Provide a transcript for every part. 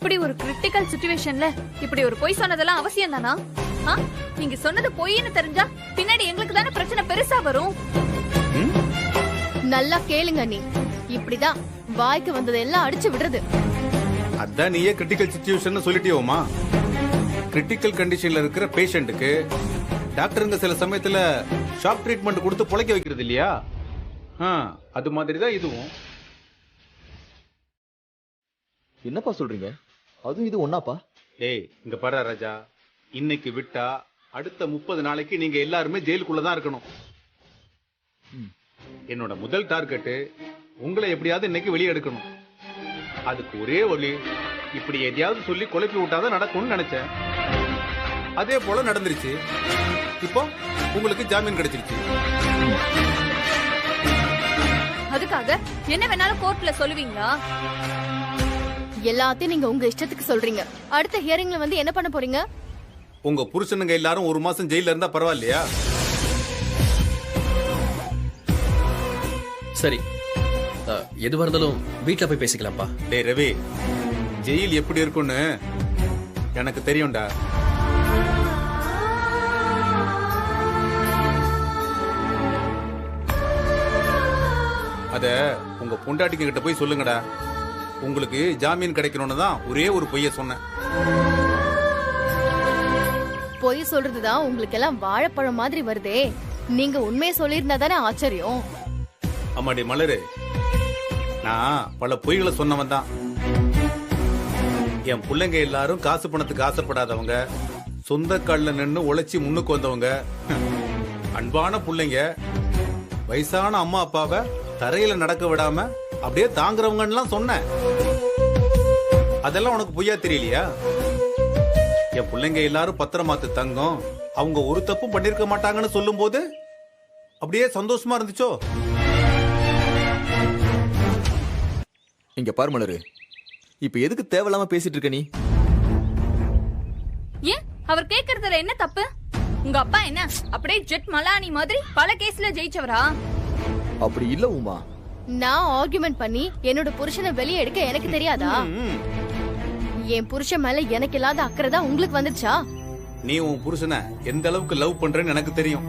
இப்படி ஒரு கிரிட்டிக்கல் சிச்சுவேஷன்ல இப்படி ஒரு பொய் சொன்னதெல்லாம் அவசியம் தானா? நீங்க சொன்னது பொய்ன்னு தெரிஞ்சா பின்னாடி எங்களுக்கு தானே பிரச்சனை பெருசா வரும். நல்லா கேளுங்க, நீ இப்படிதான் வாய்க்கு வந்தது எல்லாம் அடிச்சு விடுறது. அதான் நீயே கிரிட்டிக்கல் சிச்சுவேஷன் சொல்லிட்டியோமா. கிரிட்டிக்கல் கண்டிஷன்ல இருக்கிற பேஷண்ட்டுக்கு டாக்டருங்க சில சமயத்துல ஷாக் ட்ரீட்மெண்ட் கொடுத்து பொழைக்க வைக்கிறது இல்லையா? அது மாதிரி தான் இதுவும். என்னப்பா சொல்றீங்க? அதுவும் இது ஒன்னாப்பா? ஏய் இங்க பாரு ராஜா, இன்னைக்கு விட்டா அடுத்த 30 நாளைக்கு நீங்க எல்லாருமே ஜெயிலுக்குள்ளதான் இருக்கணும். என்னோட முதல் டார்கெட் உங்களை எப்படியாவது இன்னைக்கு வெளியே எடுக்கணும். அதுக்கு ஒரே வழி, இப்படி எதையாவது சொல்லி குழப்பி விட்டாதான் நடக்கும்னு நினைச்சேன். அதே போல நடந்துருச்சு. இப்போ உங்களுக்கு ஜாமீன் கிடைச்சிருச்சு. அதுக்காக என்ன வேணாலும் கோர்ட்ல சொல்லுவீங்களா? எல்லாத்தையும் நீங்க உங்க இஷ்டத்துக்கு சொல்றீங்க. அடுத்த ஹியரிங்ல வந்து என்ன பண்ண போறீங்க? உங்க புருஷனுங்க எல்லாரும் 1 மாசம் ஜெயில இருந்தா பரவாயில்லையா? சரி, எதுவா இருந்தாலும் வீட்டுல போய் பேசிக்கலாம்ப்பா. டேய் ரவி, ஜெயில் எப்படி இருக்கும்னு எனக்கு தெரியும்டா. அத உங்க பொண்டாட்டிங்க கிட்ட போய் சொல்லுங்கடா. உங்களுக்கு ஜாமீன் கிடைக்கணும்னு தான் ஒரே ஒரு பொய்ய சொன்னேன். பொய் சொல்றதுதான் உங்களுக்கு எல்லாம் வாழைப்பழம் மாதிரி வருதே. நீங்க உண்மையை சொல்லியிருந்தா தானே ஆச்சரியம். அம்மாடி மலரு, நான் பல பொய்களை சொன்னவன் தான். என் பிள்ளைங்க எல்லாரும் காசு பணத்துக்கு ஆசைப்படாதவங்க, சொந்த கால்ல நின்று உழைச்சி முன்னுக்கு வந்தவங்க, அன்பான பிள்ளைங்க, வயசான அம்மா அப்பாவை தரையில நடக்க விடாம அப்படியே தாங்குறவங்கன்னு சொன்னேன். அதெல்லாம் உனக்கு பொய்யா தெரியலையா? என் பிள்ளைங்க எல்லாரும் பத்திரமாத்து தங்கம், அவங்க ஒரு தப்பும் பண்ணிருக்க மாட்டாங்கன்னு சொல்லும் போது அப்படியே சந்தோஷமா இருந்துச்சோ? இங்க பாரு மலரு, இப்ப எதுக்கு தேவையில்லாம பேசிட்டு இருக்க நீ? ஏன் அவர் கேக்குறதுல என்ன தப்பு? உங்க அப்பா என்ன அப்படியே ஜெட் மலானி மாதிரி பல கேஸ்ல ஜெயிச்சவரா? அப்படி இல்ல உமா. நான் ஆர்குமெண்ட் பண்ணி என்னோட புருஷனை வெளியே எடுக்க எனக்கு தெரியாதா? என் புருஷன் மேல எனக்கு இல்லாத அக்கறை தான் உங்களுக்கு வந்துச்சா? நீ உன் புருஷனை எந்த அளவுக்கு லவ் பண்றேன்னு எனக்கு தெரியும்.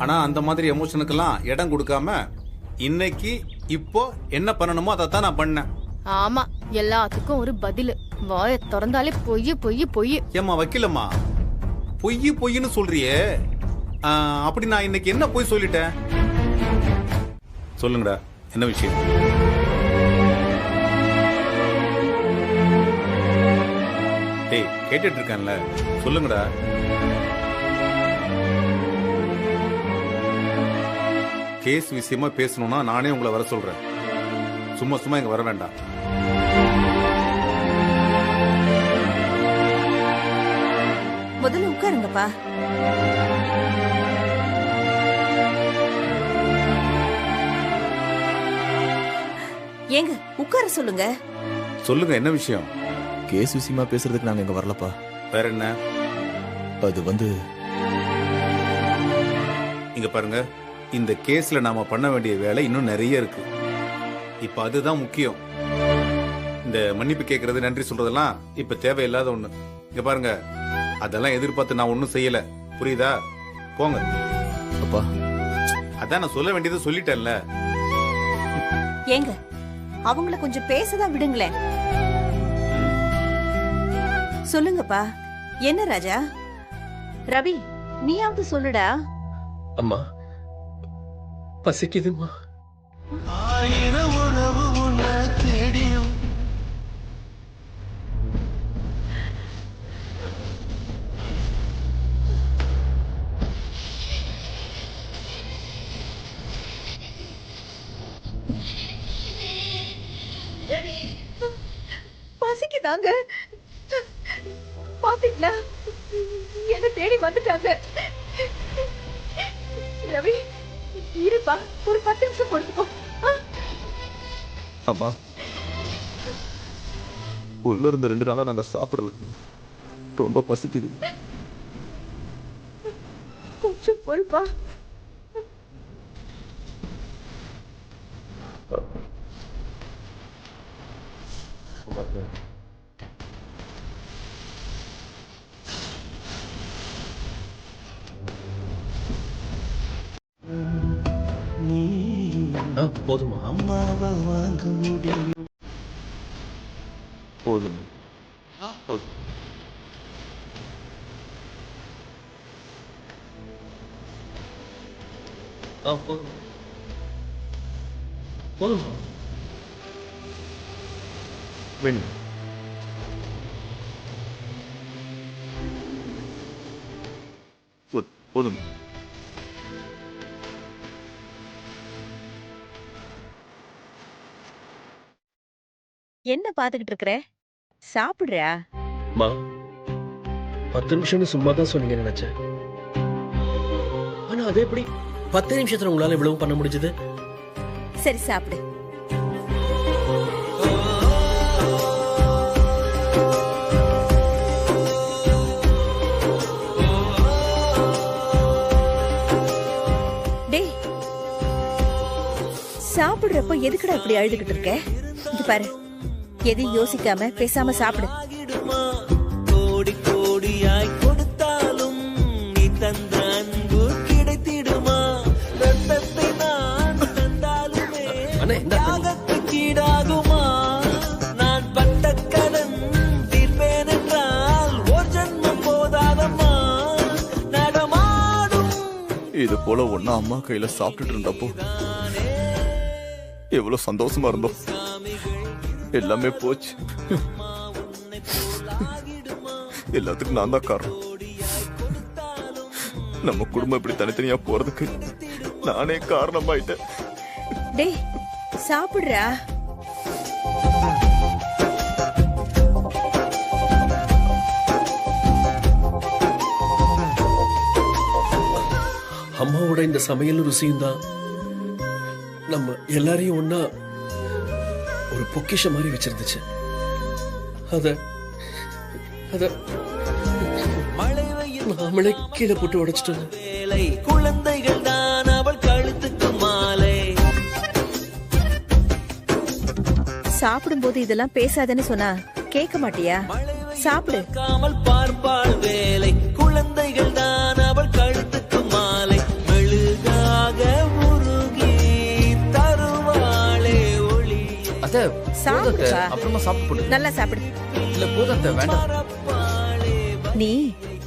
ஆனா அந்த மாதிரி எமோஷனுக்கெல்லாம் இடம் கொடுக்காம இன்னைக்கு இப்போ என்ன பண்ணணுமோ அதைத்தான் நான் பண்ணேன். ஆமா, எல்லாத்துக்கும் ஒரு பதில். வாயை திறந்தாலே பொய் பொய் பொய். ஏம்மா வக்கீலம்மா, பொய் பொய்ன்னு சொல்றியே, அப்படி நான் இன்னைக்கு என்ன பொய் சொல்லிட்டேன்? சொல்லுங்கடா, என்ன விஷயம்? டேய் கேட்டுட்டு இருக்கேன்ல, சொல்லுங்கடா. கேஸ் விஷயமா பேசணும்னா நானே உங்களை வர சொல்றேன். சும்மா சும்மா இங்க வர வேண்டாம். முதல்ல உட்காருங்கப்பா. ஏங்க உட்கார சொல்லுங்க. சொல்லுங்க, என்ன விஷயம்? கேஸ் விஷயமா பேசுறதுக்கு நாங்க இங்க வரலப்பா. வேற என்ன? அது இங்க பாருங்க, இந்த கேஸ்ல நாம பண்ண வேண்டிய வேலை இன்னும் நிறைய இருக்கு. இப்ப அதுதான் முக்கியம். இந்த மன்னிப்பு கேட்கறது, நன்றி சொல்றதெல்லாம் இப்ப தேவையில்லாத ஒண்ணு. இங்க பாருங்க, அதெல்லாம் எதிர்பார்த்து நான் ஒன்னும் செய்யல, புரியுதா? போங்க. அப்பா, அதான் நான் சொல்ல வேண்டியதை சொல்லிட்டேன்ல. ஏங்க அவங்கள கொஞ்சம் பேசதான் விடுங்களேன். சொல்லுங்கப்பா, என்ன ராஜா? ரவி, நீயாவது சொல்லுடா. அம்மா, பசிக்குதுமா. பசிக்குதாங்க. பாத்தீங்களா, என்ன தேடி வந்துட்டாங்க. ரவி இருப்பா, ஒரு 10 நிமிஷம் கொடுத்துக்கோ. அம்மா, உள்ள இருந்த 2 நாளா நாங்க சாப்பிடல. ரொம்ப பசிக்குது. கொஞ்சம் பொறுப்பா. போதுமா? போதும். போதும். போதுமா? வேணும். போதும். என்ன பாத்துக்கிட்டு இருக்கற? சாப்பிடுறா? மா 10 நிமிஷம்னு சும்மா தான் சொன்னீங்க நினைச்சேன். ஆனா அதே எப்படி 10 நிமிஷத்துல உங்களால இவ்வளவு பண்ண முடிஞ்சது? சரி சாப்பிடு. டேய், சாப்பிடுறப்ப எதுக்குடா இப்படி அழுதுகிட்டு இருக்க? இங்க பாரு, எதையும் யோசிக்காம பேசாம சாப்பிடு. கோடி கோடியாய் கொடுத்தாலும் நீ தந்த அன்பு கிடைத்திடுமா? ரத்தத்தை நான் தந்தாலுமே அண்ணே இந்த தியாகத்துக்கு ஈடாகுமா? நான் பட்ட கடன் தீர்ப்பேன் என்றால் ஒரு ஜன்மம் போதாதம்மா. நடமாடும் இது போல ஒன்னா அம்மா கையில சாப்பிட்டுட்டு இருந்தப்போ எவ்வளவு சந்தோஷமா இருந்தோம். எல்லாமே போச்சு. எல்லாத்துக்கும் நான் தான் காரணம். நம்ம குடும்பம் இப்படி தனித்தனியா போறதுக்கு நானே காரணமாயிட்டேன். டேய், சாப்பிடுறா. அம்மாவோட இந்த சமையல் ருசியும் தான் நம்ம எல்லாரையும் ஒன்னா ஒரு பொக்கிஷம் மாதிரி வச்சிருந்துச்சு. அத அத நாமளே கீழே போட்டு உடைச்சிட்டோம். வேலை குழந்தைகள் தான் அவள் கழுத்துக்கு மாலை. சாப்பிடும்போது இதெல்லாம் பேசாதன்னு சொன்னா கேட்க மாட்டியா? சாப்பிடு. காமல் பார்ப்பாள் வேலை குழந்தைகள் தான் அவள் கழுத்துக்கு மாலை. மெழுகாக உருகி தருவாளே ஒளி. சாப்பிடுப்பா. அப்புறமா சாப்பிட்டு நல்லா சாப்பிடு. இல்ல போதத்தை வேண்டாம். நீ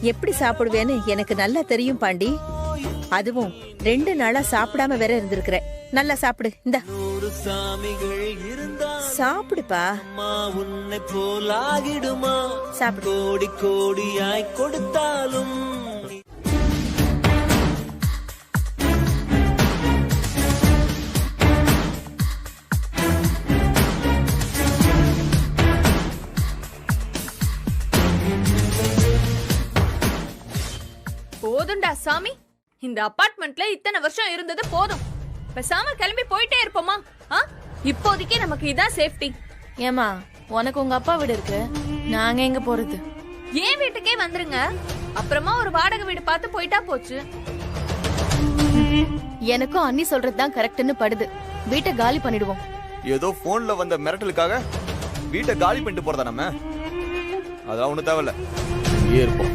எப்படி சாப்பிடுவேன்னு எனக்கு நல்லா தெரியும் பாண்டி. அதுவும் 2 நாளா சாப்பிடாம வேற இருந்திருக்கிற. நல்லா சாப்பிடு. இந்த ஒரு சாமிகள் இருந்தா சாப்பிடுப்பா. அம்மா உன்னை போலாகிடுமா? சாப்பிடு. கோடி கோடியாய் கொடுத்தாலும் போதும்டா சாமி, இந்த அபார்ட்மெண்ட்ல இத்தனை வருஷம் இருந்தது போதும். பேசாம கிளம்பி போயிட்டே இருப்போமா? இப்போதைக்கு நமக்கு இதான் சேஃப்டி. ஏமா, உனக்கு உங்க அப்பா வீடு இருக்கு, நாங்க எங்க போறது? ஏன் வீட்டுக்கே வந்துருங்க. அப்புறமா ஒரு வாடகை வீடு பார்த்து போயிட்டா போச்சு. எனக்கும் அண்ணி சொல்றதுதான் கரெக்ட்னு படுது. வீட்டை காலி பண்ணிடுவோம். ஏதோ போன்ல வந்த மிரட்டலுக்காக வீட்டை காலி பண்ணிட்டு போறதா நம்ம? அதான் ஒண்ணு தேவையில்ல. இங்கே இருப்போம்.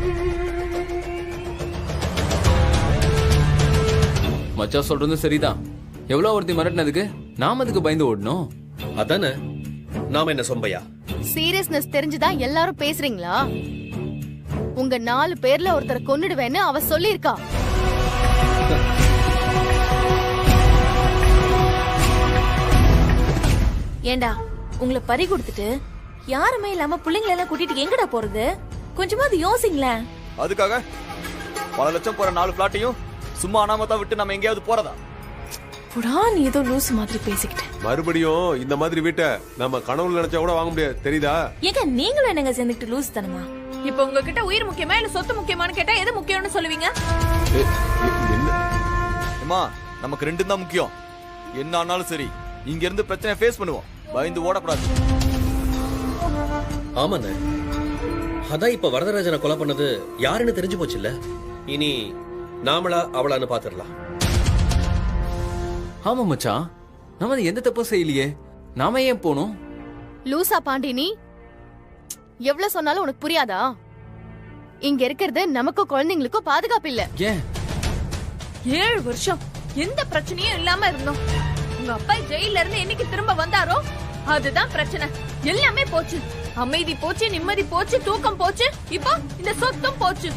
மச்சான் சொல்றது சரிதான். எவ்வளவு ஒருத்தி மிரட்டினதுக்கு நாம அதுக்கு பயந்து ஓடணும்? அதானே, நாம என்ன சொம்பையா? சீரியஸ்னஸ் தெரிஞ்சுதான் எல்லாரும் பேசுறீங்களா? உங்க 4 பேர்ல ஒருத்தரை கொன்னுடுவேன்னு அவ சொல்லிருக்கா. ஏண்டா, உங்களை பறி கொடுத்துட்டு யாருமே இல்லாம பிள்ளைங்களை எல்லாம் கூட்டிட்டு எங்கடா போறது? கொஞ்சமாவது யோசிங்களேன். அதுக்காக பல லட்சம் போற 4 பிளாட்டையும் சும்மா அனாமத்தா விட்டு நம்ம எங்கேயாவது போறதா? புடா, நீ ஏதோ லூஸ் மாதிரி பேசிக்கிட்ட. மறுபடியும் இந்த மாதிரி வீட்டை நம்ம கனவுல நினைச்சா கூட வாங்க முடியாது, தெரியுதா? ஏங்க நீங்களும் என்னங்க சேர்ந்துட்டு லூஸ் தானமா? இப்ப உங்ககிட்ட உயிர் முக்கியமா இல்ல சொத்து முக்கியமானு கேட்டா எது முக்கியம்னு சொல்லுவீங்க? அம்மா, நமக்கு 2 தான் முக்கியம். என்ன ஆனாலும் சரி, இங்க இருந்து பிரச்சனை ஃபேஸ் பண்ணுவோம். பயந்து ஓடக்கூடாது. ஆமாண்ணே, அதான் இப்ப வரதராஜனை கொலை பண்ணது யாருன்னு தெரிஞ்சு போச்சு இல்ல. இனி நாமளா அவளான்னு பாத்துடலாம். ஆமா மச்சான், நாம எந்த தப்பும் செய்யலையே. நாம ஏன் போனோம்? லூசா பாண்டி நீ? எவ்வளவு சொன்னாலும் உனக்கு புரியாதா? இங்க இருக்கிறது நமக்கும் குழந்தைங்களுக்கும் பாதுகாப்பு இல்ல. ஏன் 7 வருஷம் எந்த பிரச்சனையும் இல்லாம இருந்தோம். உங்க அப்பா ஜெயில இருந்து என்னைக்கு திரும்ப வந்தாரோ அதுதான் பிரச்சனை. எல்லாமே போச்சு. அமைதி போச்சு, நிம்மதி போச்சு, தூக்கம் போச்சு, இப்போ இந்த சொத்தும் போச்சு.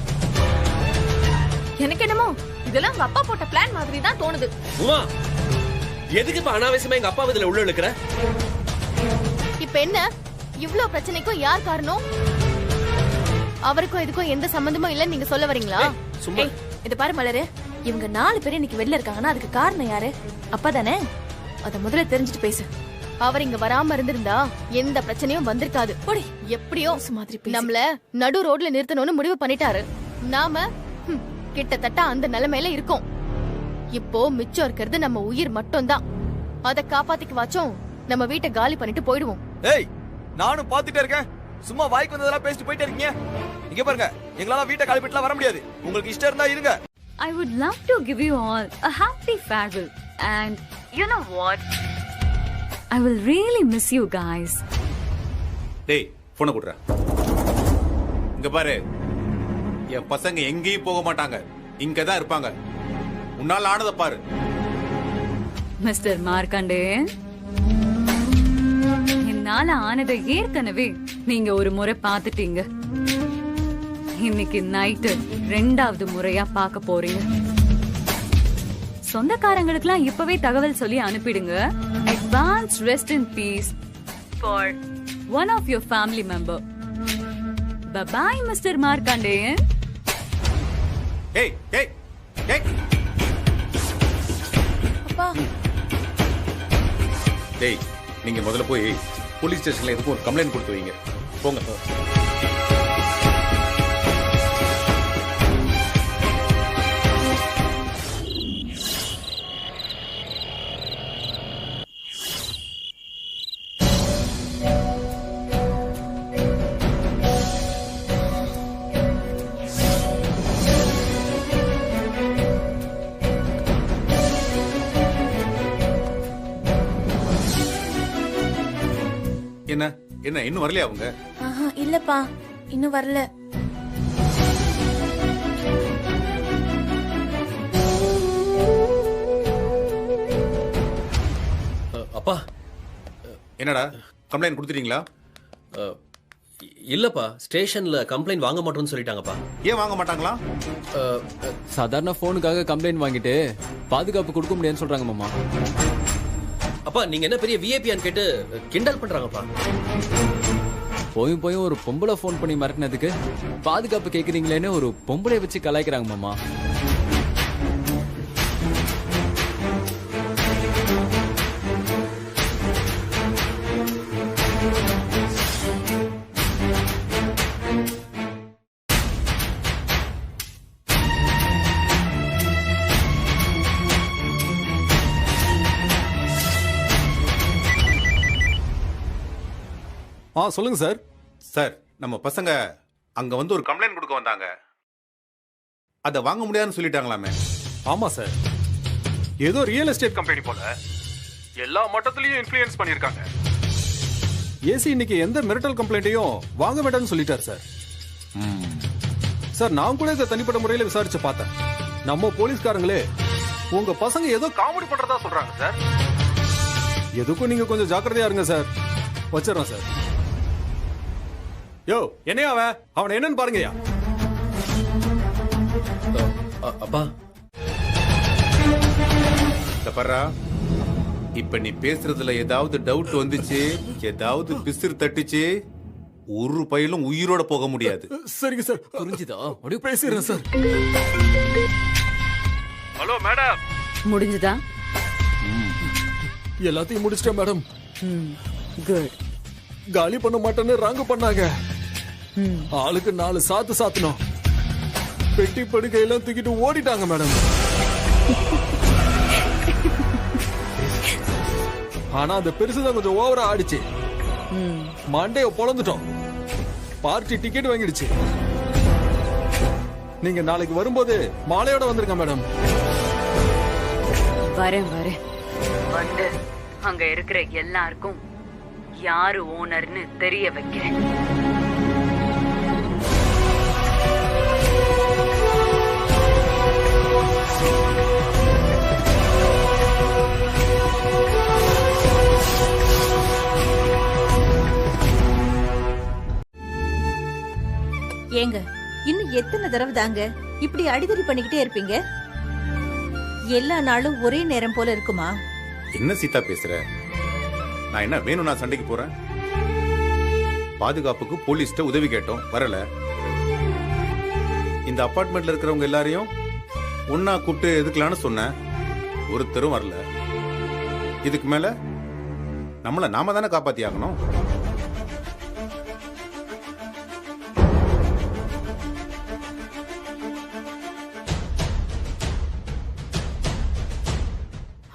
எனக்கு என்னமோ இதெல்லாம் உங்க அப்பா போட்ட பிளான் மாதிரி தான் தோணுது. உமா, எதுக்கு இப்ப அனாவசியமா எங்க அப்பா இதுல உள்ள இழுக்கிற? இப்ப என்ன இவ்ளோ பிரச்சனைக்கும் யார் காரணம்? அவருக்கும் இதுக்கும் எந்த சம்பந்தமும் இல்ல நீங்க சொல்ல வரீங்களா? சும்மா இத பாரு மலரு, இவங்க 4 பேர் இன்னைக்கு வெளில இருக்காங்கன்னா அதுக்கு காரணம் யாரு? அப்பா தானே? அத முதல்ல தெரிஞ்சுட்டு பேசு. அவர் இங்க வராம இருந்திருந்தா எந்த பிரச்சனையும் வந்திருக்காது. எப்படியோ நம்மள நடு ரோட்ல நிறுத்தணும்னு முடிவு பண்ணிட்டாரு. நாம கிட்டத்தட்ட அந்த நிலைமையில இருக்கோம். இப்போ மிச்சம் இருக்கிறது நம்ம உயிர் மட்டும் தான். அத காப்பாத்திக்குவாச்சும் நம்ம வீட்டை காலி பண்ணிட்டு போயிடுவோம். ஏய், நானும் பாத்துட்டே இருக்கேன். சும்மா வாய்க்கு வந்ததெல்லாம் பேசிட்டு போயிட்டே இருக்கீங்க. இங்க பாருங்க, எங்களால வீட்டை காலி பண்ணிட்டுலாம் வர முடியாது. உங்களுக்கு இஷ்டம் இருந்தா இருங்க. I would love to give you all a happy farewell. And you know what? I will really miss you guys. டேய், போனை குடுறா. இங்க பாரு, என் பசங்க எங்கேயும் போக மாட்டாங்க, இங்கதான் இருப்பாங்க. உன்னால ஆனத பாரு. மிஸ்டர் மார்க்கண்டேயன், என்னால ஆனதை ஏற்கனவே நீங்க ஒரு முறை பாத்துட்டீங்க. இன்னைக்கு நைட்டு 2வது முறையா பார்க்க போறீங்க. சொந்தக்காரங்களுக்குலாம் இப்பவே தகவல் சொல்லி அனுப்பிடுங்க. Advance rest in peace for one of your family member. Bye bye, Mr. Markandeyan. Hey, hey, hey. அப்பா, டேய், நீங்க முதல்ல போய் போலீஸ் ஸ்டேஷன்ல எதுக்கும் ஒரு கம்ப்ளைண்ட் கொடுத்து வைங்க. போங்க. என்ன என்ன இன்னும் வரலையா அவங்க? இல்லப்பா, இன்னும் வரல. அப்பா, என்னடா கம்ப்ளைண்ட் கொடுத்துட்டீங்களா? இல்லப்பா, ஸ்டேஷன்ல கம்ப்ளைண்ட் வாங்க மாட்டோம்னு சொல்லிட்டாங்கப்பா. ஏன் வாங்க மாட்டாங்களா? சாதாரண போனுக்காக கம்ப்ளைண்ட் வாங்கிட்டு பாதுகாப்பு கொடுக்க முடியாதுன்னு சொல்றாங்க மாமா. அப்பா, நீங்க என்ன பெரிய விஐபியான்னு கேட்டு கிண்டல் பண்றாங்கப்பா. போயும் ஒரு பொம்பளை போன் பண்ணி மிரட்டினதுக்கு பாதுகாப்பு கேக்குறீங்களேன்னு ஒரு பொம்பளை வச்சு கலாய்க்கிறாங்க மாமா. சொல்லுங்க சார். சார், நம்ம பசங்க அங்க வந்து ஒரு கம்ப்ளைண்ட் கொடுக்க வந்தாங்க. அத வாங்க முடியாதுன்னு சொல்லிட்டாங்களாமே. ஆமா சார், ஏதோ ரியல் எஸ்டேட் கம்பெனி போல எல்லா மட்டத்திலையும் இன்ஃப்ளூயன்ஸ் பண்ணிருக்காங்க. ஏசி இன்னைக்கு எந்த மிரட்டல் கம்ப்ளைண்ட்டையும் வாங்க வேண்டாம்னு சொல்லிட்டார் சார். சார், நான் கூட இதை தனிப்பட்ட முறையில் விசாரிச்சு பார்த்தேன். நம்ம போலீஸ்காரங்களே உங்க பசங்க ஏதோ காமெடி பண்றதா சொல்றாங்க சார். எதுக்கும் நீங்க கொஞ்சம் ஜாக்கிரதையா இருங்க சார். வச்சிடறேன் சார். யோ, என்னையா அவனை என்னன்னு பாருங்கய்யா. அப்பா, பர்றா, இப்ப நீ பேசுறதுல ஏதாவது டவுட் வந்துச்சு, ஏதாவது பிசிறு தட்டுச்சு, ஒரு பயிலும் உயிரோட போக முடியாது. சரிங்க சார், புரிஞ்சுதா? அப்படியே பேசிடுறேன் சார். ஹலோ மேடம், முடிஞ்சுதா? எல்லாத்தையும் முடிச்சிட்டேன் மேடம். குட். காலி பண்ண மாட்டேன்னு ராங்க பண்ணாங்க. ஆளுக்கு 4 சாத்து சாத்தணும். பெட்டி படுக்கையெல்லாம் தூக்கிட்டு ஓடிட்டாங்க மேடம். ஆனா அந்த பெருசுதான் கொஞ்சம் ஓவரா ஆடிச்சு. மண்டைய பொளந்துட்டோம். Party ticket வாங்கிடுச்சு. நீங்க நாளைக்கு வரும்போது மாலையோட வந்துருங்க மேடம். வரேன் வந்து அங்க இருக்கிற எல்லாருக்கும் யாரு ஓனர்னு தெரிய வைக்கிறேன். எத்தனை தடவை தாங்க இப்படி அடிதடி பண்ணிக்கிட்டே இருப்பீங்க? எல்லா நாளும் ஒரே நேரம் போல இருக்குமா? என்ன சீதா பேசுற? நான் என்ன வேணும் நான் சண்டைக்கு போறேன்? பாதுகாப்புக்கு போலீஸ்ட உதவி கேட்டோம், வரல. இந்த அபார்ட்மெண்ட்ல இருக்கிறவங்க எல்லாரையும் ஒன்னா கூப்பிட்டு எதுக்கலான்னு சொன்னேன், ஒருத்தரும் வரல. இதுக்கு மேல நம்மள நாம தானே காப்பாத்தி ஆகணும்.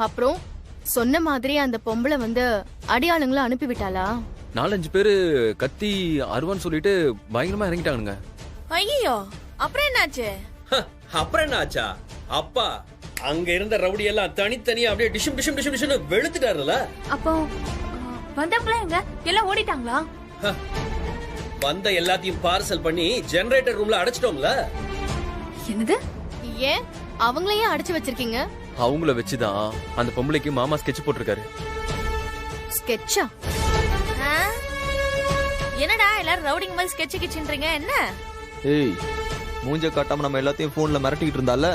அப்புறம் சொன்ன மாதிரி அந்த பொம்பளை வந்து அடியாளுங்களை அனுப்பி விட்டாளா? 4-5 பேரு கத்தி அருவான்னு சொல்லிட்டு பயங்கரமா இறங்கிட்டானுங்க. ஐயோ, அப்புறம் என்னாச்சு? அப்புறம் என்ன ஆச்சா? அப்பா அங்க இருந்த ரவுடி எல்லாம் தனித்தனியா அப்படியே டிஷம் டிஷம் டிஷம் டிஷம் வெளுத்துட்டாருல. அப்போ வந்தவங்களா எங்க? எல்லாம் ஓடிட்டாங்களா? வந்த எல்லாத்தையும் பார்சல் பண்ணி ஜெனரேட்டர் ரூம்ல அடைச்சிட்டோம்ல. என்னது? ஏன் அவங்களையே அடைச்சு வச்சிருக்கீங்க? அவங்கள வச்சுதான் அந்த பொம்பளைக்கு மாமா ஸ்கெட்ச் போட்டிருக்காரு. ஸ்கெட்சா? என்னடா எல்லாரும் ரவுடிங் மாதிரி ஸ்கெட்ச் கிச்சின்றீங்க? என்ன? ஏய், மூஞ்ச காட்டாம நம்ம எல்லாத்தையும் போன்ல மிரட்டிக்கிட்டு இருந்தால,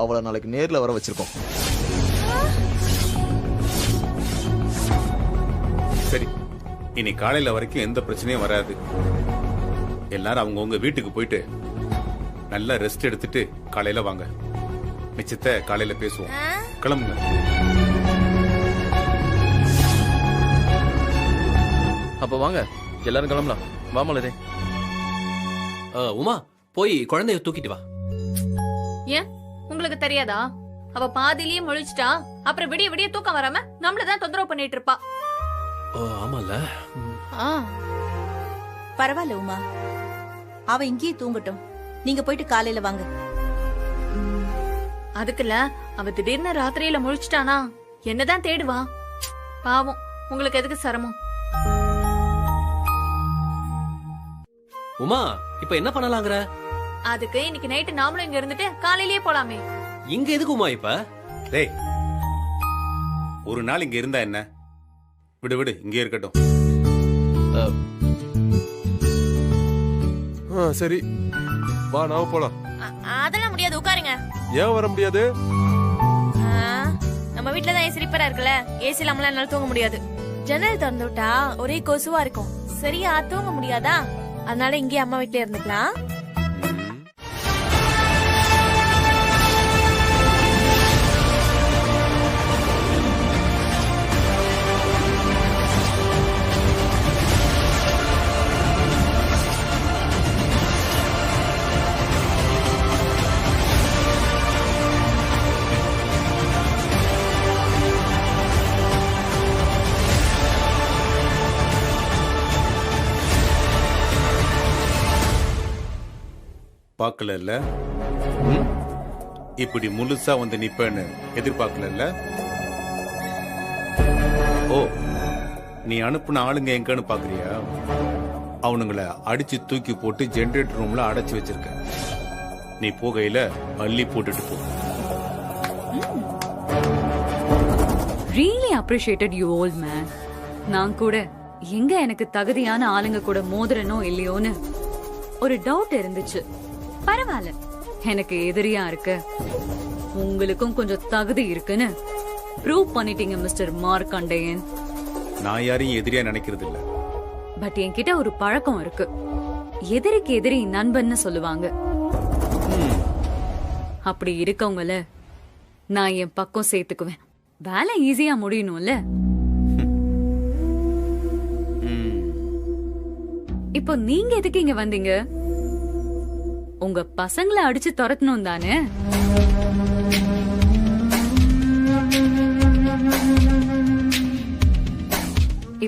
அவளை நாளைக்கு நேர்ல வர வச்சிருக்கோம். சரி, இனி காலையில வரைக்கும் எந்த பிரச்சனையும் வராது. எல்லாரும் அவங்கவுங்க வீட்டுக்கு போயிட்டு நல்லா ரெஸ்ட் எடுத்துட்டு காலையில வாங்க. மிச்சத்தை காலையில பேசுவோம். கிளம்புங்க. அப்ப வாங்க எல்லாரும் கிளம்பலாம். வா மலரே. உமா போய் குழந்தைய தூக்கிட்டு வா. ஏன் உங்களுக்கு தெரியாதா? அவ பாதியிலேயே முழிச்சிட்டா, அப்புறம் விடிய விடிய தூக்கம் வராம நம்மளதான் தொந்தரவு பண்ணிட்டு இருப்பா. ஆமால. பரவாயில்ல உமா, அவ இங்கேயே தூங்கட்டும். நீங்க போயிட்டு காலையில வாங்க. அதுக்குல அவ திடீர்னு ராத்திரியில முழிச்சிட்டானா என்னதான் தேடுவா? பாவம், உங்களுக்கு எதுக்கு சிரமம்? உமா இப்ப என்ன பண்ணலாங்கற? அதுக்கு இன்னைக்கு நைட்டு நாமளும் இங்க இருந்துட்டு காலையிலேயே போலாமே. இங்க எதுக்கு உமா இப்ப? டேய், ஒரு நாள் இங்க இருந்தா என்ன? விடு விடு, இங்கே இருக்கட்டும். சரி வா, நாம போலாம். அதெல்லாம் முடியாது, உட்காருங்க. ஏன் வர முடியாது? நம்ம வீட்ல தான் ஏசி ரிப்பேரா இருக்குல்ல, ஏசி இல்லாமலாம் என்னால தூங்க முடியாது. ஜன்னல் திறந்து விட்டா ஒரே கொசுவா இருக்கும், சரியா தூங்க முடியாதா? அதனால இங்கே அம்மா வீட்ல இருந்துக்கலாம். பார்க்கல, இப்படி முழுசா வந்து நிப்பேன்னு எதிர்பார்க்கல. ஓ, நீ அனுப்புன ஆளுங்க எங்கன்னு பாக்குறியா? அவனுங்களை அடிச்சு தூக்கி போட்டு ஜெனரேட்டர் ரூம்ல அடைச்சு வச்சிருக்க. நீ போகையில அள்ளி போட்டுட்டு போ. Really appreciated you, old man. நான் கூட எங்க எனக்கு தகுதியான ஆளுங்க கூட மோதிரனோ இல்லையோன்னு ஒரு டவுட் இருந்துச்சு. பரவாயில்ல, எனக்கு எதிரியா இருக்க உங்களுக்கும் கொஞ்சம் தகுதி இருக்குன்னு ப்ரூவ் பண்ணிட்டீங்க மிஸ்டர் மார்க்கண்டேயன். நான் யாரையும் எதிரியா நினைக்கிறது இல்ல. பட் என்கிட்ட ஒரு பழக்கம் இருக்கு. எதிரிக்கு எதிரி நண்பன்னு சொல்லுவாங்க. அப்படி இருக்கவங்கள நான் என் பக்கம் சேர்த்துக்குவேன். வேலை ஈஸியா முடியணும்ல. இப்போ நீங்க எதுக்கு இங்க வந்தீங்க? உங்க பசங்களை அடிச்சு துரத்தணும் தானே?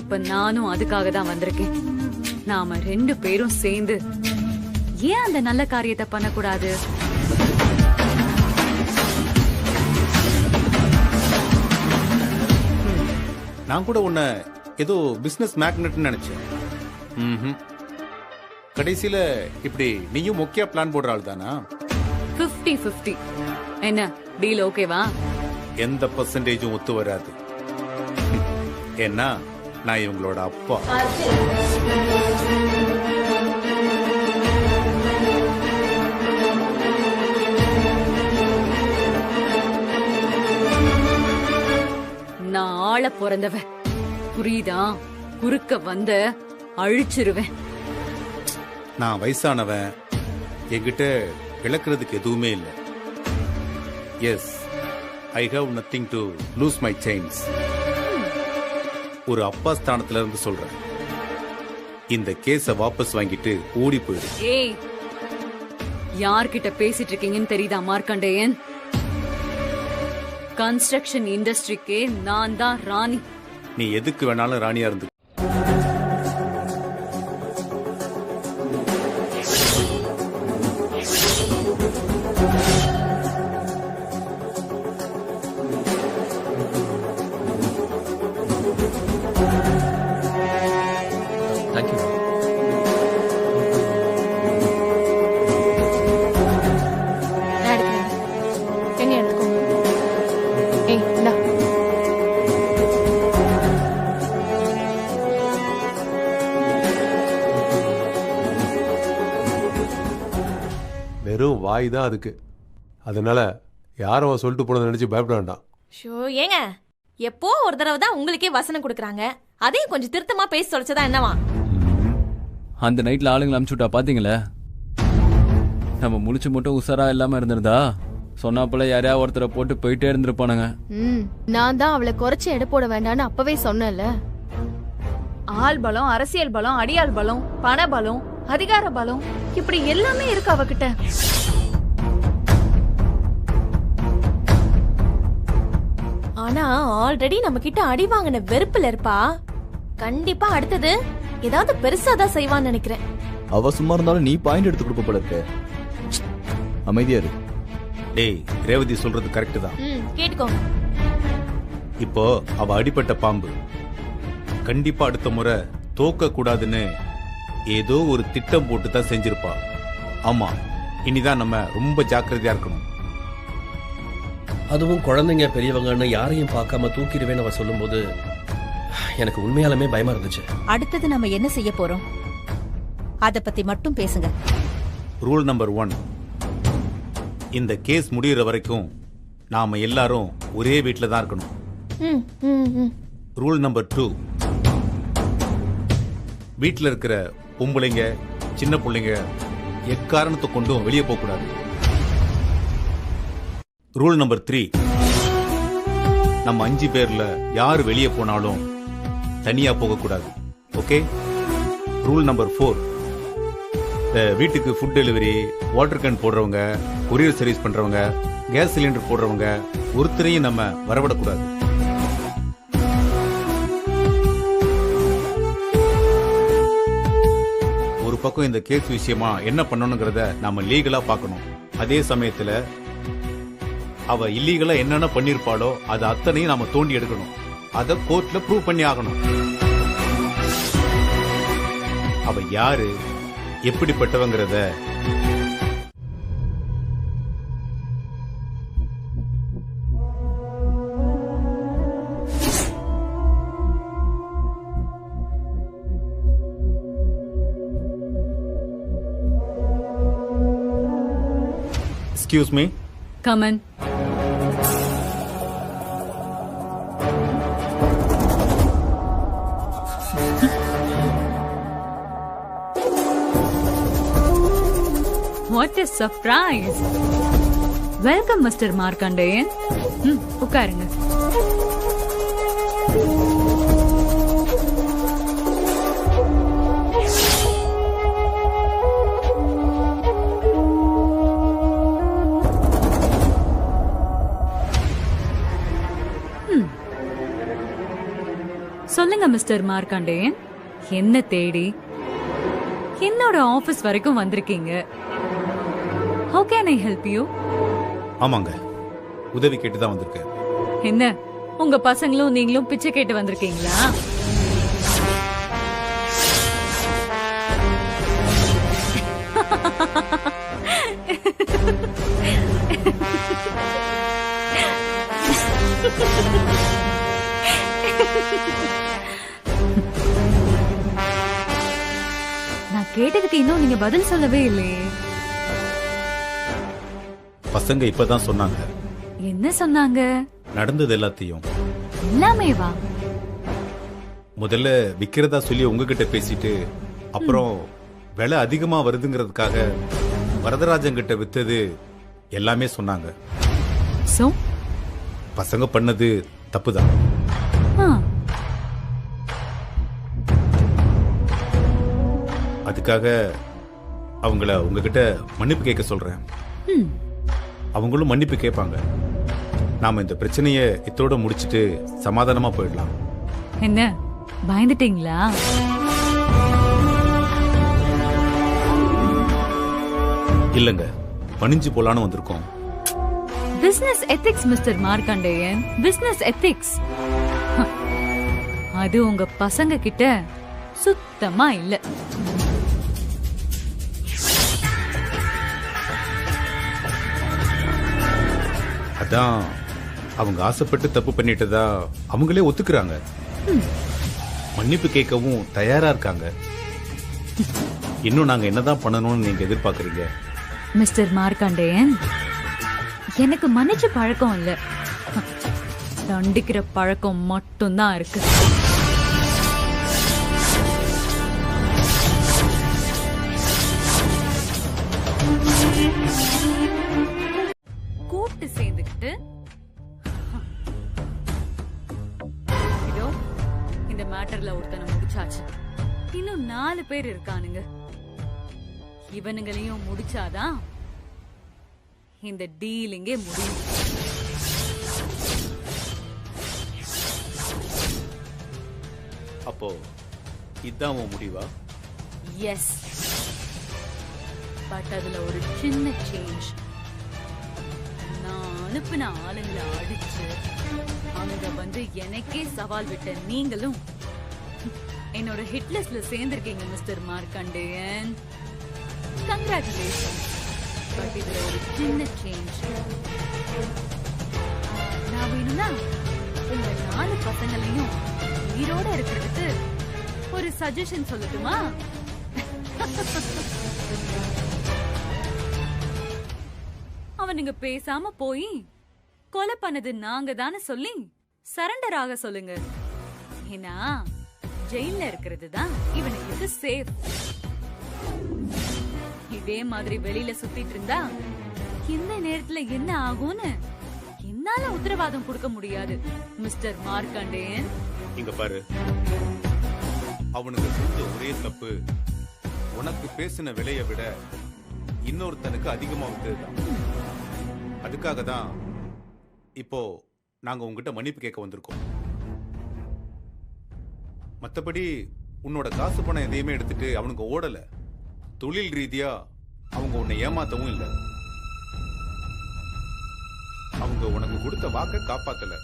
இப்ப நானும் அதுக்காக தான் வந்திருக்கேன். நாம 2 பேரும் சேர்ந்து ஏன் அந்த நல்ல காரியத்தை பண்ணக்கூடாது? நான் கூட உன்னை ஏதோ பிசினஸ் மேக்னெட்னு நினைச்சேன். கடைசியில இப்படி நீயும் முக்கிய பிளான் போடுற ஆள் தானா? 50-50. என்ன டீல் ஓகேவா? எந்த பர்சன்டேஜும் ஒத்து வராது. ஏன்னா நான் இவங்களோட அப்பா. நான் ஆள பிறந்தவ, புரியுதா? குறுக்க வந்த அழிச்சிருவேன். நான் வயசானவன், என்கிட்ட இழக்கிறதுக்கு எதுவுமே இல்லை. Yes, I have nothing to lose my chains. ஒரு அப்பா ஸ்தானத்துல இருந்து சொல்றேன், இந்த கேஸ வாபஸ் வாங்கிட்டு ஓடி போயிடு. ஏய், யார்கிட்ட பேசிட்டு இருக்கீங்கன்னு தெரியுதா மார்க்கண்டேயன்? கன்ஸ்ட்ரக்ஷன் இண்டஸ்ட்ரிக்கே நான் தான் ராணி. நீ எதுக்கு வேணாலும் ராணியா இருந்து. தேங்க்யூ. நான் எடுக்கிறேன். எங்க எடுத்துக்கோ. ஏய், இந்தா. வெறும் வாய் தான் அதுக்கு. அதனால யாரும் அவன் சொல்லிட்டு போனதை நினைச்சு பயப்பட வேண்டாம். ஷோ ஏங்க, எப்போ ஒரு தடவை தான் உங்களுக்கே வசனம் கொடுக்குறாங்க, அதையும் கொஞ்சம் திருத்தமா பேசி தொலைச்சதா என்னவா? அந்த நைட்ல ஆளுங்களை அனுப்பிச்சுட்டா பாத்தீங்களே. நம்ம முழிச்சு மட்டும் உசாரா இல்லாம இருந்திருந்தா சொன்னாப்புல யாரையா ஒருத்தரை போட்டு போயிட்டே இருந்திருப்பானுங்க. நான் தான் அவளை குறைச்சு எடை போட வேண்டாம்னு அப்பவே சொன்னேன்ல. ஆள் பலம், அரசியல் பலம், அடியாள் பலம், பண பலம், அதிகார பலம், இப்படி எல்லாமே இருக்கு அவகிட்ட. ஆனா ஆல்ரெடி நம்ம கிட்ட அடி வாங்கின வெறுப்புல இருப்பா. கண்டிப்பா அடுத்தது ஏதாவது பெருசா தான் செய்வான்னு நினைக்கிறேன். அவ சும்மா இருந்தாலும் நீ பாயிண்ட் எடுத்து கொடுக்க போல இருக்க. அமைதியா இரு. டேய், ரேவதி சொல்றது கரெக்ட் தான். கேட்டுக்கோ. இப்போ அவ அடிப்பட்ட பாம்பு. கண்டிப்பா அடுத்த முறை தோக்க கூடாதுன்னு ஏதோ ஒரு திட்டம் போட்டு தான் செஞ்சிருப்பா. ஆமா, இனிதான் நம்ம ரொம்ப ஜாக்கிரதையா இருக்கணும். அதுவும் குழந்தைங்க பெரியவங்கன்னு யாரையும் பார்க்காம தூக்கிடுவேன்னு அவ சொல்லும்போது எனக்கு உண்மையாலுமே பயமா இருந்துச்சு. அடுத்தது நம்ம என்ன செய்ய போறோம், அத பத்தி மட்டும் பேசுங்க. ரூல் நம்பர் 1, இந்த கேஸ் முடியற வரைக்கும் நாம எல்லாரும் ஒரே வீட்டில் தான் இருக்கணும். ரூல் நம்பர் 2, வீட்டில் இருக்கிற பொம்பளைங்க சின்ன பிள்ளைங்க எக்காரணத்தை கொண்டும் வெளியே போக கூடாது. ரூல் நம்பர் 3, நம்ம 5 பேர்ல யாரு வெளியே போனாலும் தனியா போக கூடாது. ஓகே. ரூல் நம்பர் 4, வீட்டுக்கு ஃபுட் டெலிவரி, வாட்டர் கேன் போடுறவங்க, கொரியர் சர்வீஸ் பண்றவங்க, கேஸ் சிலிண்டர் போடுறவங்க ஒருத்தரையும் நம்ம வரவிடக்கூடாது. ஒரு பக்கம் இந்த கேஸ் விஷயமா என்ன பண்ணணுங்கிறத நாம லீகலா பார்க்கணும். அதே சமயத்துல அவ இல்லீகலா என்னென்ன பண்ணிருப்பாளோ அது அத்தனையும் நாம தோண்டி எடுக்கணும். அத கோர்ட்ல ப்ரூவ் பண்ணி ஆகணும். அவ யாரு, எப்படிப்பட்டவங்கிறத excuse me. Come in. What a surprise! Welcome, Mr. Markandeyan. உட்காருங்க. சொல்லுங்க மிஸ்டர் மார்க்கண்டேயன், என்ன தேடி என்னோட ஆபீஸ் வரைக்கும் வந்திருக்கீங்க? How can I help you? ஆமாங்க, உதவி கேட்டு தான் வந்திருக்கேன். என்ன உங்க பசங்களும் நீங்களும் பிச்சை கேட்டு வந்திருக்கீங்களா? நான் கேட்டதுக்கு இன்னும் நீங்க பதில் சொல்லவே இல்லையே. பசங்க இப்பதான் சொன்னாங்க. என்ன சொன்னாங்க? நடந்தது எல்லாத்தையும் எல்லாமே வா. முதல்ல விக்கிறதா சொல்லி உங்ககிட்ட பேசிட்டு அப்புறம் விலை அதிகமா வருதுங்கிறதுக்காக வரதராஜன் கிட்ட வித்தது எல்லாமே சொன்னாங்க. சோ பசங்க பண்ணது தப்புதான். அதுக்காக அவங்கள உங்ககிட்ட மன்னிப்பு கேட்க சொல்றேன். அவங்களும் மன்னிப்பு கேட்பாங்க. நாம இந்த பிரச்சனையை இத்தோட முடிச்சிட்டு சமாதானமா போயிடலாம். என்ன பயந்துட்டீங்களா? இல்லங்க, பணிஞ்சு போலான்னு வந்திருக்கோம். Business ethics mister Markandeyan, business ethics. அது உங்க பசங்க கிட்ட சுத்தமா இல்ல. அதான் அவங்க ஆசைப்பட்டு தப்பு பண்ணிட்டதா அவங்களே ஒத்துக்கிறாங்க. மன்னிப்பு கேட்கவும் தயாரா இருக்காங்க. இன்னும் நாங்க என்னதான் பண்ணணும்னு நீங்க எதிர்பார்க்கறீங்க? மிஸ்டர் மார்க்கண்டேயன், எனக்கு மன்னிச்ச பழக்கம் இல்ல, தண்டிக்கிற பழக்கம் மட்டும்தான் இருக்கு. கூட்டு சேர்ந்துக்கிட்டு இதோ இந்த மேட்டர்ல ஒருத்தனை முடிச்சாச்சு. இன்னும் 4 பேர் இருக்கானுங்க. இவனுங்களையும் முடிச்சாதான் இந்த டீலிங்கே முடியும். அப்போ இதான் உன் முடிவா? எஸ், பட் அதுல ஒரு சின்ன சேஞ்ச். நான் அனுப்பின ஆளுங்களை அடிச்சு அங்க வந்து எனக்கே சவால் விட்ட நீங்களும் என்னோட ஹிட் லிஸ்ட்ல சேர்ந்திருக்கீங்க மிஸ்டர் மார்க்கண்டேயன். கங்க்ராச்சுலேஷன். பட் இதுல ஒரு சின்ன சேஞ்ச். நான் வேணும்னா உங்க 4 பசங்களையும் உயிரோட இருக்கிறதுக்கு ஒரு சஜஷன் சொல்லட்டுமா? அவனுங்க பேசாம போய் கொலை பண்ணது நாங்க தானே சொல்லி சரண்டர் ஆக சொல்லுங்க. ஏன்னா ஜெயில இருக்கிறது தான் இவனுக்கு சேஃப். இதே மாதிரி வெளியில சுத்திட்டு இருந்தா இந்த நேரத்துல என்ன ஆகும்னு என்னால உத்தரவாதம் கொடுக்க முடியாது மிஸ்டர் மார்க்கண்டேயன். இங்க பாரு, அவனுக்கு செஞ்ச ஒரே தப்பு உனக்கு பேசின விலையை விட இன்னொருத்தனுக்கு அதிகமா விட்டதுதான். அதுக்காக தான் இப்போ நாங்க உங்ககிட்ட மன்னிப்பு கேட்க வந்திருக்கோம். மத்தபடி உன்னோட காசு பணம் எதையுமே எடுத்துட்டு அவனுக்கு ஓடல. தொழில் ரீதியா அவங்க உன்னை ஏமாத்தவும் இல்லை. அவங்க உனக்கு கொடுத்த வாக்கை காப்பாத்தல.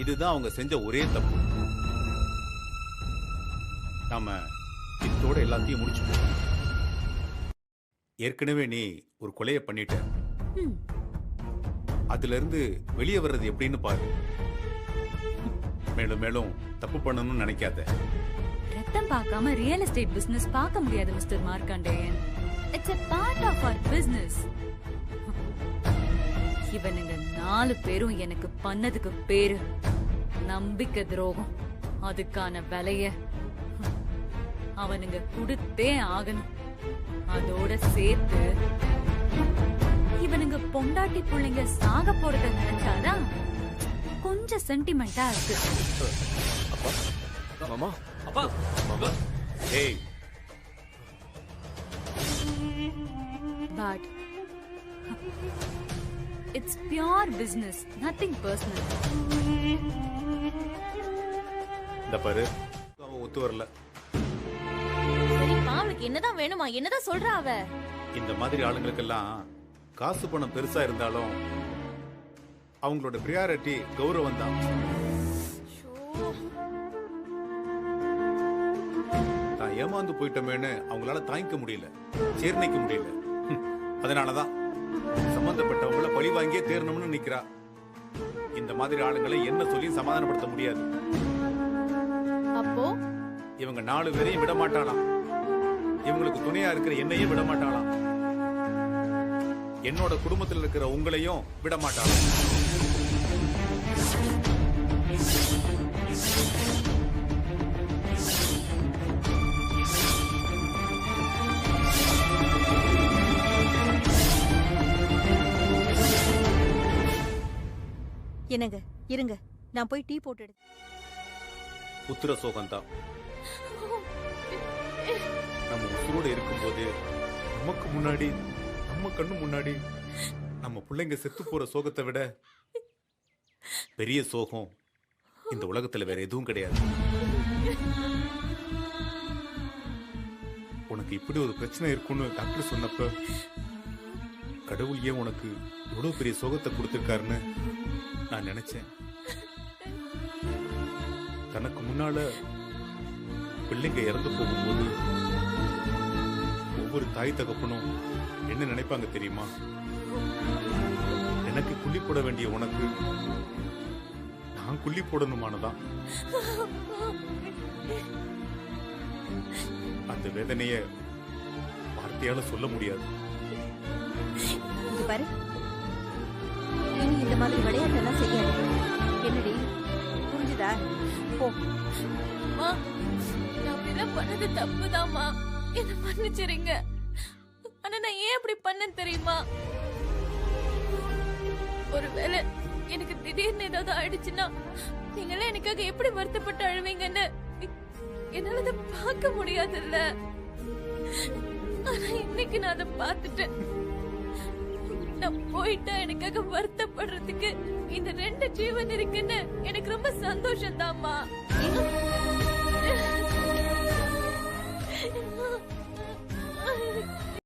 இதுதான் அவங்க செஞ்ச ஒரே தப்பு. நாம இதோட எல்லாத்தையும் முடிச்சுப்போம். ஏற்கனவே நீ ஒரு கொலையை பண்ணிட்ட. அதுல இருந்து வெளியே வர்றது எப்படின்னு பாரு. மேலும் மேலும் தப்பு பண்ணணும்னு நினைக்காத. ரத்தம் பார்க்காம ரியல் எஸ்டேட் பிசினஸ் பார்க்க முடியாது mister Markandeyan. It's a part of our business. இவனுங்க 4 பேரும் எனக்கு பண்ணதுக்கு பேரு நம்பிக்கை துரோகம். அதுக்கான விலைய அவனுங்க கொடுத்தே ஆகணும். அதோட சேர்த்து இவனுங்க பொண்டாட்டி பிள்ளைங்க சாக போறத நினைச்சாதான் கொஞ்சம் சென்டிமெண்டா இருக்கு. மாமா, அப்பா, மாமா. ஏய், but it's pure business, nothing personal. இந்த பாரு, அவன் ஒத்து வரல. சரிப்பா, அவளுக்கு என்னதான் வேணுமா? என்னதான் சொல்றா அவ? இந்த மாதிரி ஆளுங்களுக்கெல்லாம் காசு பணம் பெருசா இருந்தாலும் அவங்களோட பிரியாரிட்டி கௌரவம் தான். தான் ஏமாந்து போயிட்டோமேன்னு அவங்களால தாங்கிக்க முடியல, ஜீர்ணிக்க முடியல. அதனாலதான் சம்பந்தப்பட்டவங்கள பழி வாங்கியே தேரணும்னு நிக்கிறா. இந்த மாதிரி ஆளுங்களை என்ன சொல்லி சமாதானப்படுத்த முடியாது. அப்போ இவங்க 4 பேரையும் விட மாட்டாளாம். இவங்களுக்கு துணையா இருக்கிற என்னையும் விட மாட்டாளாம். என்னோட குடும்பத்தில் இருக்கிற உங்களையும் விட மாட்டாளாம். என்னங்க இருங்க, நான் போய் டீ போட்டு எடு. புத்திர சோகம்தான். நம்ம உசுரோட இருக்கும்போது நமக்கு முன்னாடி, நம்ம கண்ணு முன்னாடி நம்ம பிள்ளைங்க செத்து போற சோகத்தை விட பெரிய சோகம் இந்த உலகத்துல வேற எதுவும் கிடையாது. உனக்கு இப்படி ஒரு பிரச்சனை இருக்குன்னு டாக்டர் சொன்னப்ப கடவுள் ஏன் உனக்கு இவ்வளவு பெரிய சோகத்தை கொடுத்திருக்காருன்னு நான் நினைச்சேன். தனக்கு முன்னால பிள்ளைங்க இறந்து போகும்போது ஒவ்வொரு தாய் தகப்பனும் என்ன நினைப்பாங்க தெரியுமா? எனக்கு குள்ளி போட வேண்டிய உனக்கு நான் குள்ளி போடணுமானதான். அந்த வேதனைய வார்த்தையால சொல்ல முடியாது. இங்க பாரு, இனி இந்த மாதிரி விளையாட்டெல்லாம் செய்யாது. என்னடி புரிஞ்சுதா? போ. அம்மா, நான் அப்படிலாம் பண்ணது தப்புதாம்மா, என்ன மன்னிச்சிருங்க. ஆனா நான் ஏன் அப்படி பண்ணேன் தெரியுமா? ஒருவேளை எனக்கு திடீர்னு ஏதாவது ஆயிடுச்சுன்னா நீங்களே எனக்காக எப்படி வருத்தப்பட்டு அழுவீங்கன்னு என்னால அதை பார்க்க முடியாதுல்ல. ஆனா இன்னைக்கு நான் அதை பார்த்துட்டேன். நான் போயிட்டா எனக்காக வருத்தப்படுறதுக்கு இந்த 2 ஜீவன் இருக்குன்னு எனக்கு ரொம்ப சந்தோஷம் தான்மா.